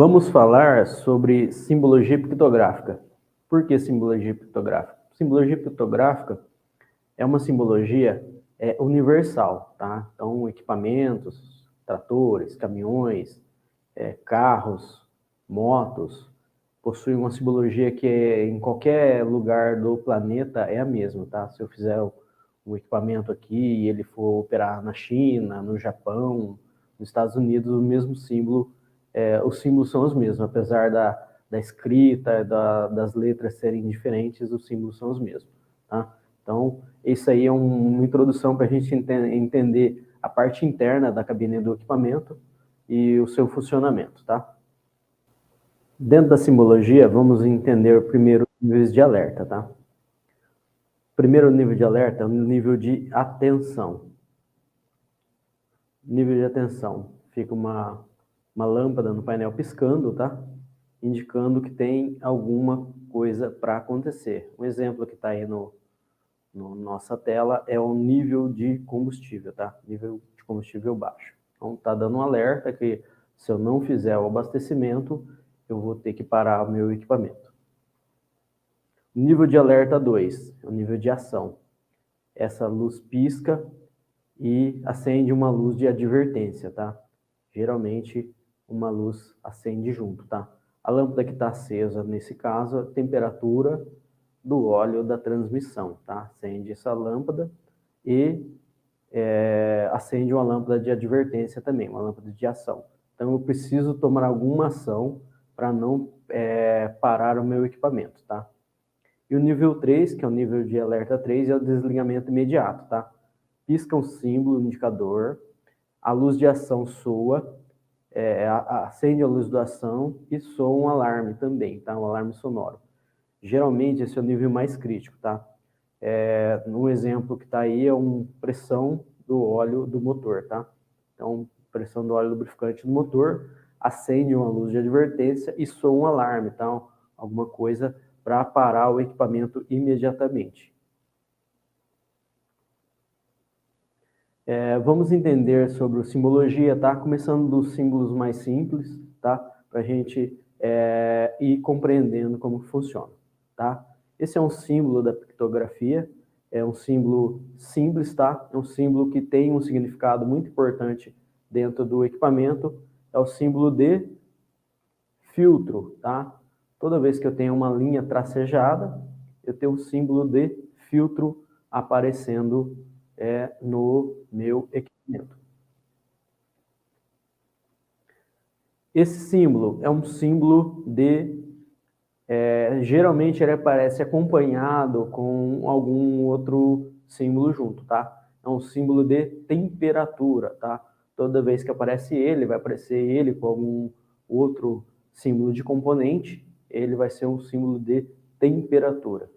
Vamos falar sobre simbologia pictográfica. Por que simbologia pictográfica? Simbologia pictográfica é uma simbologia universal, tá? Então, equipamentos, tratores, caminhões, carros, motos, possuem uma simbologia que em qualquer lugar do planeta é a mesma, tá? Se eu fizer um equipamento aqui e ele for operar na China, no Japão, nos Estados Unidos, o mesmo símbolo, os símbolos são os mesmos, apesar da escrita, das letras serem diferentes, os símbolos são os mesmos, tá? Então, isso aí é uma introdução para a gente entender a parte interna da cabine do equipamento e o seu funcionamento, tá? Dentro da simbologia, vamos entender primeiro os níveis de alerta, tá? Primeiro nível de alerta é o nível de atenção. Nível de atenção, fica uma lâmpada no painel piscando, tá? Indicando que tem alguma coisa para acontecer. Um exemplo que está aí no nossa tela é o nível de combustível, tá? Nível de combustível baixo. Então, está dando um alerta que se eu não fizer o abastecimento, eu vou ter que parar o meu equipamento. Nível de alerta 2, é o nível de ação. Essa luz pisca e acende uma luz de advertência, tá? Geralmente, uma luz acende junto, tá? A lâmpada que está acesa, nesse caso, a temperatura do óleo da transmissão, tá? Acende essa lâmpada e acende uma lâmpada de advertência também, uma lâmpada de ação. Então, eu preciso tomar alguma ação para não parar o meu equipamento, tá? E o nível 3, que é o nível de alerta 3, é o desligamento imediato, tá? Pisca um símbolo, um indicador, a luz de ação soa, acende a luz da ação e soa um alarme também, tá? Um alarme sonoro. Geralmente, esse é o nível mais crítico, tá? Um exemplo que está aí é uma pressão do óleo do motor, tá? Então, pressão do óleo lubrificante do motor, acende uma luz de advertência e soa um alarme, tá? Alguma coisa para parar o equipamento imediatamente. Vamos entender sobre simbologia, tá? Começando dos símbolos mais simples, tá? Para a gente ir compreendendo como funciona, tá? Esse é um símbolo da pictografia, é um símbolo simples, tá? É um símbolo que tem um significado muito importante dentro do equipamento, é o símbolo de filtro, tá? Toda vez que eu tenho uma linha tracejada, eu tenho um símbolo de filtro aparecendo no meu equipamento. Esse símbolo é um símbolo de... geralmente ele aparece acompanhado com algum outro símbolo junto, tá? É um símbolo de temperatura, tá? Toda vez que aparece ele, vai aparecer ele com algum outro símbolo de componente, ele vai ser um símbolo de temperatura.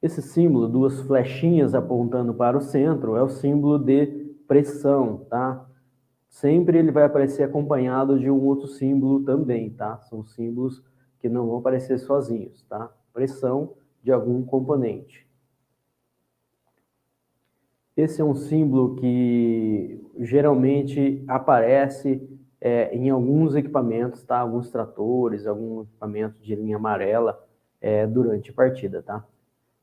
Esse símbolo, duas flechinhas apontando para o centro, é o símbolo de pressão, tá? Sempre ele vai aparecer acompanhado de um outro símbolo também, tá? São símbolos que não vão aparecer sozinhos, tá? Pressão de algum componente. Esse é um símbolo que geralmente aparece em alguns equipamentos, tá? Alguns tratores, algum equipamento de linha amarela durante a partida, tá?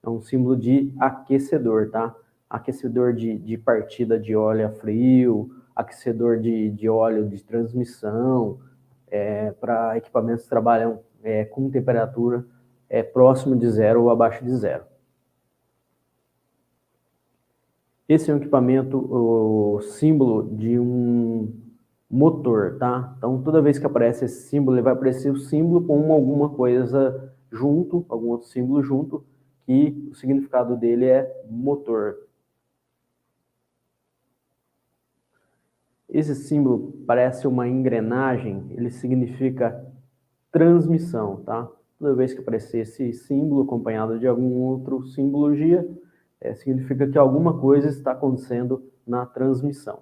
É um símbolo de aquecedor, tá? Aquecedor de partida de óleo a frio, aquecedor de óleo de transmissão, para equipamentos que trabalham com temperatura próximo de zero ou abaixo de zero. Esse é um equipamento, o símbolo de um motor, tá? Então, toda vez que aparece esse símbolo, ele vai aparecer o símbolo com alguma coisa junto, algum outro símbolo junto, que o significado dele é motor. Esse símbolo parece uma engrenagem, ele significa transmissão, tá? Toda vez que aparecer esse símbolo acompanhado de algum outro simbologia, significa que alguma coisa está acontecendo na transmissão.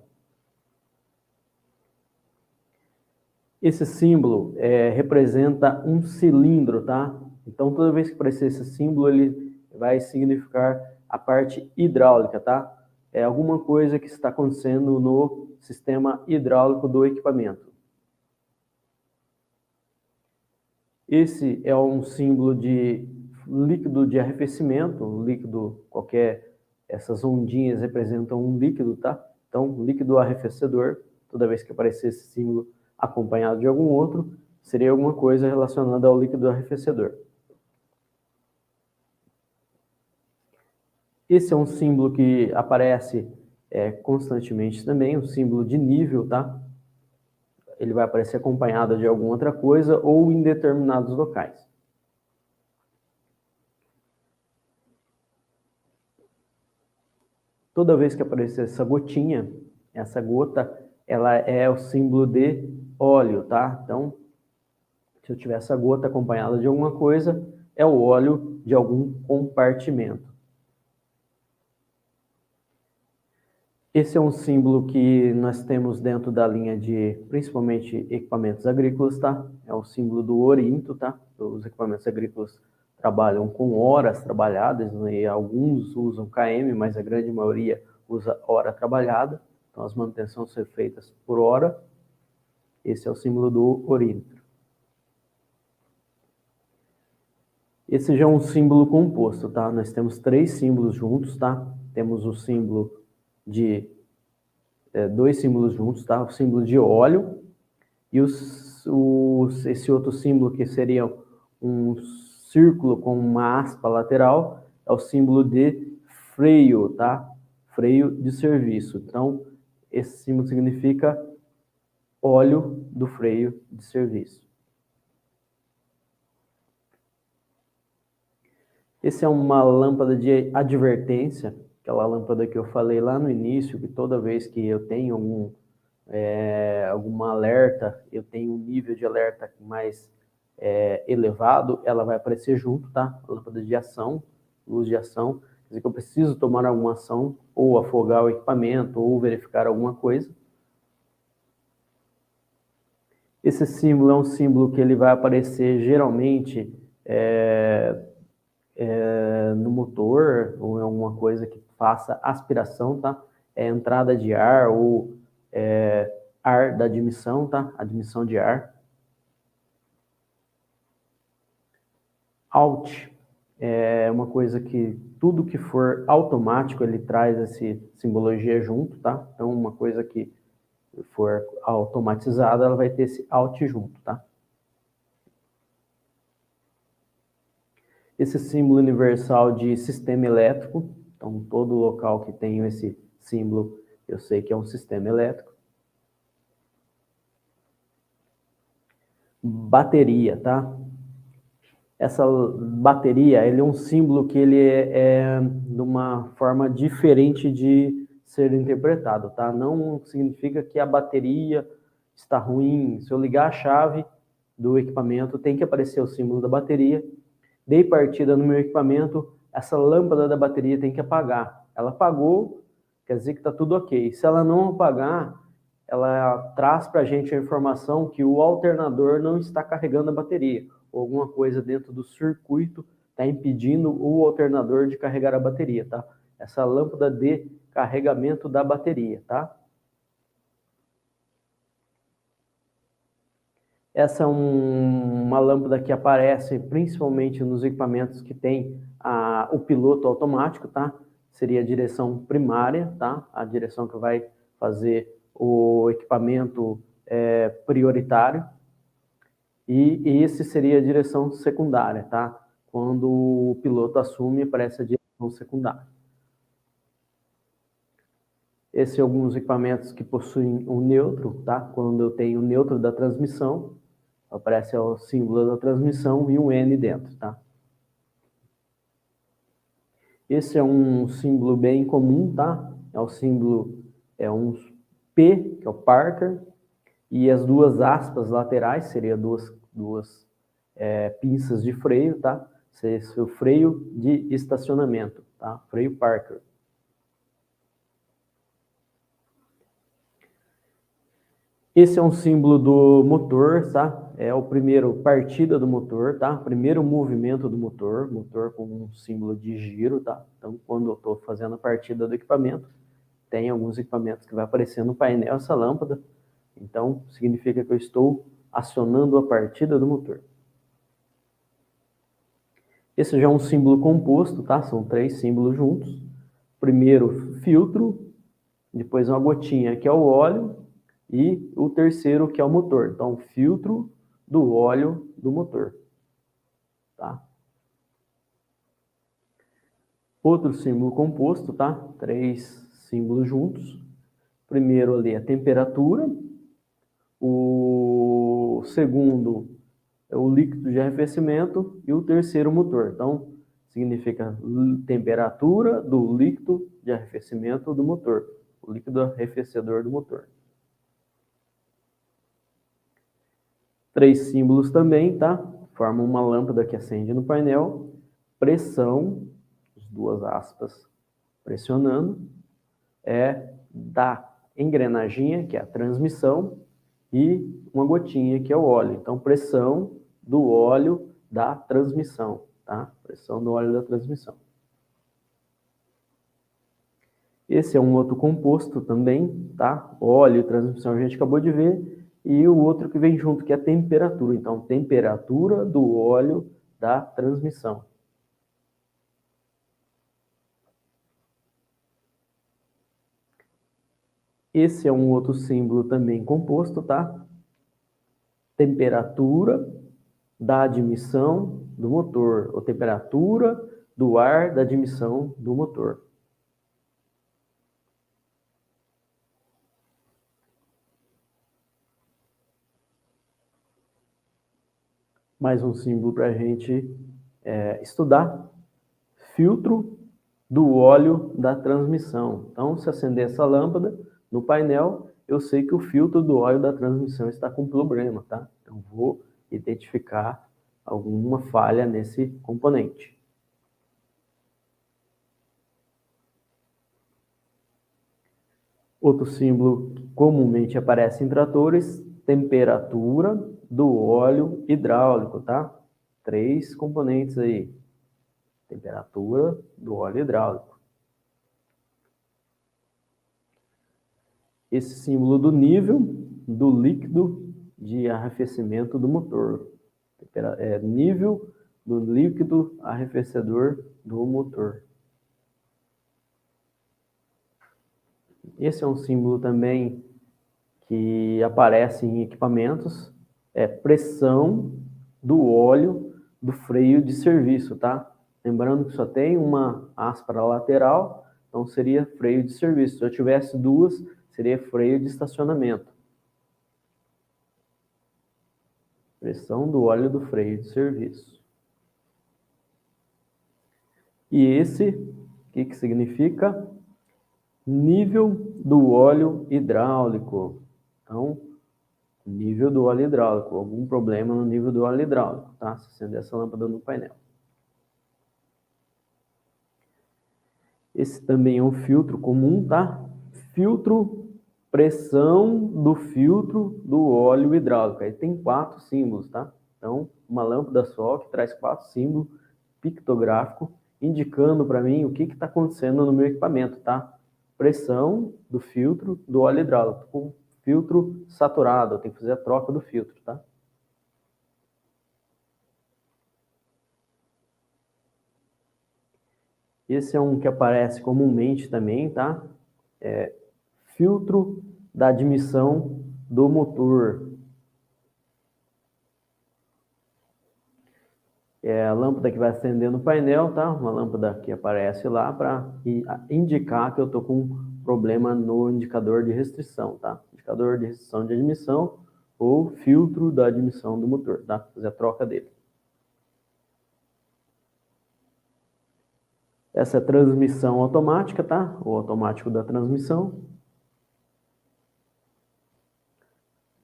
Esse símbolo representa um cilindro, tá? Então, toda vez que aparecer esse símbolo, ele vai significar a parte hidráulica, tá? É alguma coisa que está acontecendo no sistema hidráulico do equipamento. Esse é um símbolo de líquido de arrefecimento, um líquido qualquer, essas ondinhas representam um líquido, tá? Então, líquido arrefecedor, toda vez que aparecer esse símbolo acompanhado de algum outro, seria alguma coisa relacionada ao líquido arrefecedor. Esse é um símbolo que aparece constantemente também, um símbolo de nível, tá? Ele vai aparecer acompanhado de alguma outra coisa ou em determinados locais. Toda vez que aparecer essa gotinha, essa gota, ela é o símbolo de óleo, tá? Então, se eu tiver essa gota acompanhada de alguma coisa, é o óleo de algum compartimento. Esse é um símbolo que nós temos dentro da linha de, principalmente, equipamentos agrícolas, tá? É o símbolo do orinto, tá? Os equipamentos agrícolas trabalham com horas trabalhadas, né? E alguns usam km, mas a grande maioria usa hora trabalhada. Então, as manutenções são feitas por hora. Esse é o símbolo do orinto. Esse já é um símbolo composto, tá? Nós temos 3 símbolos juntos, tá? Temos o símbolo de... 2 símbolos juntos, tá? O símbolo de óleo e esse outro símbolo que seria um círculo com uma aspa lateral é o símbolo de freio, tá? Freio de serviço. Então, esse símbolo significa óleo do freio de serviço. Esse é uma lâmpada de advertência, aquela lâmpada que eu falei lá no início, que toda vez que eu tenho alguma alerta, eu tenho um nível de alerta mais elevado, ela vai aparecer junto, tá? Lâmpada de ação, luz de ação, quer dizer que eu preciso tomar alguma ação, ou afogar o equipamento, ou verificar alguma coisa. Esse símbolo é um símbolo que ele vai aparecer geralmente no motor, ou em alguma coisa que faça aspiração, tá? Entrada de ar ou ar da admissão, tá? Admissão de ar. Out é uma coisa que tudo que for automático, ele traz essa simbologia junto, tá? Então, uma coisa que for automatizada, ela vai ter esse out junto, tá? Esse símbolo universal de sistema elétrico, então todo local que tem esse símbolo, eu sei que é um sistema elétrico. Bateria, tá? Essa bateria, ele é um símbolo que ele é de uma forma diferente de ser interpretado, tá? Não significa que a bateria está ruim. Se eu ligar a chave do equipamento, tem que aparecer o símbolo da bateria. Dei partida no meu equipamento, essa lâmpada da bateria tem que apagar. Ela apagou, quer dizer que está tudo ok. Se ela não apagar, ela traz para a gente a informação que o alternador não está carregando a bateria, ou alguma coisa dentro do circuito está impedindo o alternador de carregar a bateria, tá? Essa lâmpada de carregamento da bateria, tá? Essa é uma lâmpada que aparece principalmente nos equipamentos que tem o piloto automático, tá? Seria a direção primária, tá? A direção que vai fazer o equipamento prioritário. E esse seria a direção secundária, tá? Quando o piloto assume, aparece a direção secundária. Esses são alguns equipamentos que possuem um neutro, tá? Quando eu tenho o neutro da transmissão, aparece o símbolo da transmissão e um N dentro, tá? Esse é um símbolo bem comum, tá? É o símbolo, é um P, que é o Parker, e as duas aspas laterais, seria duas pinças de freio, tá? Esse é o freio de estacionamento, tá? Freio Parker. Esse é um símbolo do motor, tá? É o primeiro partida do motor, tá? Primeiro movimento do motor com um símbolo de giro, tá? Então, quando eu estou fazendo a partida do equipamento, tem alguns equipamentos que vai aparecer no painel essa lâmpada. Então, significa que eu estou acionando a partida do motor. Esse já é um símbolo composto, tá? São 3 símbolos juntos. Primeiro, filtro, depois uma gotinha, que é o óleo, e o terceiro, que é o motor. Então, filtro do óleo do motor, tá? Outro símbolo composto, tá? 3 símbolos juntos. Primeiro ali a temperatura, o segundo é o líquido de arrefecimento e o terceiro o motor. Então, significa temperatura do líquido de arrefecimento do motor, o líquido arrefecedor do motor. 3 símbolos também, tá? Formam uma lâmpada que acende no painel. Pressão, as 2 aspas pressionando, é da engrenaginha, que é a transmissão, e uma gotinha, que é o óleo. Então, pressão do óleo da transmissão, tá? Pressão do óleo da transmissão. Esse é um outro composto também, tá? Óleo e transmissão a gente acabou de ver. E o outro que vem junto, que é a temperatura. Então, temperatura do óleo da transmissão. Esse é um outro símbolo também composto, tá? Temperatura da admissão do motor, ou temperatura do ar da admissão do motor. Mais um símbolo para a gente estudar. Filtro do óleo da transmissão. Então, se acender essa lâmpada no painel, eu sei que o filtro do óleo da transmissão está com problema, tá? Então, vou identificar alguma falha nesse componente. Outro símbolo que comumente aparece em tratores, temperatura do óleo hidráulico, tá? 3 componentes aí. Temperatura do óleo hidráulico. Esse símbolo do nível do líquido de arrefecimento do motor. Nível do líquido arrefecedor do motor. Esse é um símbolo também que aparece em equipamentos. É pressão do óleo do freio de serviço, tá? Lembrando que só tem uma aspa lateral, então seria freio de serviço. Se eu tivesse 2, seria freio de estacionamento. Pressão do óleo do freio de serviço. E esse, o que significa? Nível do óleo hidráulico. Então, nível do óleo hidráulico. Algum problema no nível do óleo hidráulico, tá? Se acender essa lâmpada no painel. Esse também é um filtro comum, tá? Filtro, pressão do filtro do óleo hidráulico. Aí tem 4 símbolos, tá? Então, uma lâmpada só que traz 4 símbolos pictográficos indicando para mim o que está acontecendo no meu equipamento, tá? Pressão do filtro do óleo hidráulico. Com filtro saturado, eu tenho que fazer a troca do filtro, tá? Esse é um que aparece comumente também, tá? Filtro da admissão do motor. É a lâmpada que vai acender no painel, tá? Uma lâmpada que aparece lá para indicar que eu estou com um problema no indicador de restrição, tá? Indicador de restrição de admissão ou filtro da admissão do motor, tá? Fazer a troca dele. Essa é a transmissão automática, tá? O automático da transmissão.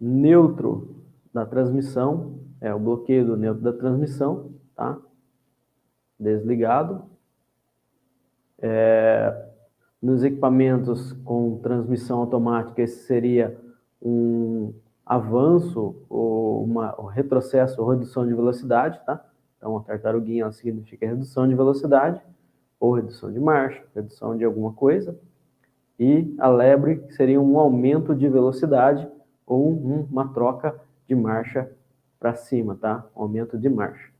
Neutro da transmissão, é o bloqueio do neutro da transmissão, tá? Desligado. Nos equipamentos com transmissão automática, esse seria um avanço ou um retrocesso ou redução de velocidade, tá? Então, a tartaruguinha significa redução de velocidade ou redução de marcha, redução de alguma coisa. E a lebre seria um aumento de velocidade ou uma troca de marcha para cima, tá? Aumento de marcha.